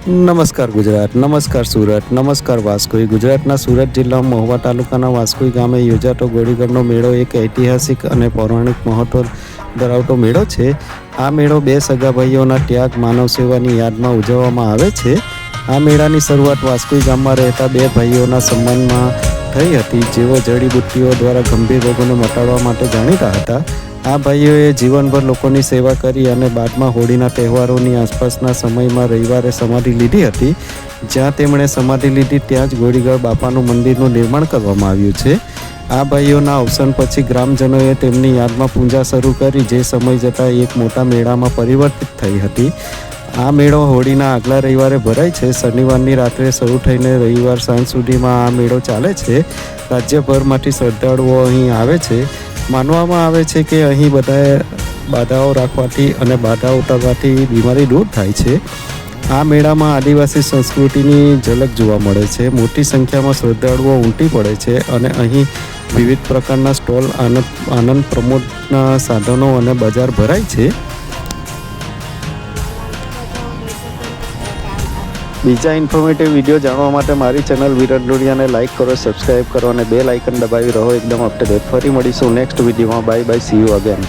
નમસ્કાર ગુજરાત, નમસ્કાર સુરત, નમસ્કાર વાસ્કોઈ. ગુજરાતના સુરત જિલ્લામાં મહુવા તાલુકાના વાસ્કોઈ ગામે યોજાતો ગોળીગઢનો મેળો એક ઐતિહાસિક અને પૌરાણિક મહત્વ ધરાવતો મેળો છે. આ મેળો બે સગાભાઈઓના ત્યાગ માનવ સેવાની યાદમાં ઉજવવામાં આવે છે. આ મેળાની શરૂઆત વાસ્કોઈ ગામમાં રહેતા બે ભાઈઓના સન્માનમાં થઈ હતી, જેઓ જડીબુટ્ટીઓ દ્વારા ગંભીર રોગોને મટાડવા માટે જાણીતા હતા. આ ભાઈઓએ જીવનભર લોકોની સેવા કરી અને બાદમાં હોળીના તહેવારોની આસપાસના સમયમાં રવિવારે સમાધિ લીધી હતી. જ્યાં તેમણે સમાધિ લીધી ત્યાં જ ગોળીગઢ બાપાનું મંદિરનું નિર્માણ કરવામાં આવ્યું છે. આ ભાઈઓના અવસાન પછી ગ્રામજનોએ તેમની યાદમાં પૂજા શરૂ કરી, જે સમય જતાં એક મોટા મેળામાં પરિવર્તિત થઈ હતી. આ મેળો હોળીના આગલા રવિવારે ભરાય છે. શનિવારની રાત્રે શરૂ થઈને રવિવાર સાંજ સુધીમાં આ મેળો ચાલે છે. રાજ્યભરમાંથી શ્રદ્ધાળુઓ અહીં આવે છે. માનવામાં આવે છે કે અહીં બધાએ બાધાઓ રાખવાથી અને બાધા ઉતારવાથી બીમારી દૂર થાય છે. આ મેળામાં આદિવાસી સંસ્કૃતિની ઝલક જોવા મળે છે. મોટી સંખ્યામાં શ્રદ્ધાળુઓ ઉમટી પડે છે અને અહીં વિવિધ પ્રકારના સ્ટોલ, આનંદ પ્રમોદના સાધનો અને બજાર ભરાય છે. બીજા ઇન્ફોર્મેટિવ વિડીયો જાણવા માટે મારી ચેનલ વિરલ ડોડિયાને લાઇક કરો, સબસ્ક્રાઈબ કરો અને બેલ આઇકન દબાવી રહો એકદમ અપડેટ. ફરી મળીશું નેક્સ્ટ વિડીયોમાં. Bye bye, C you again.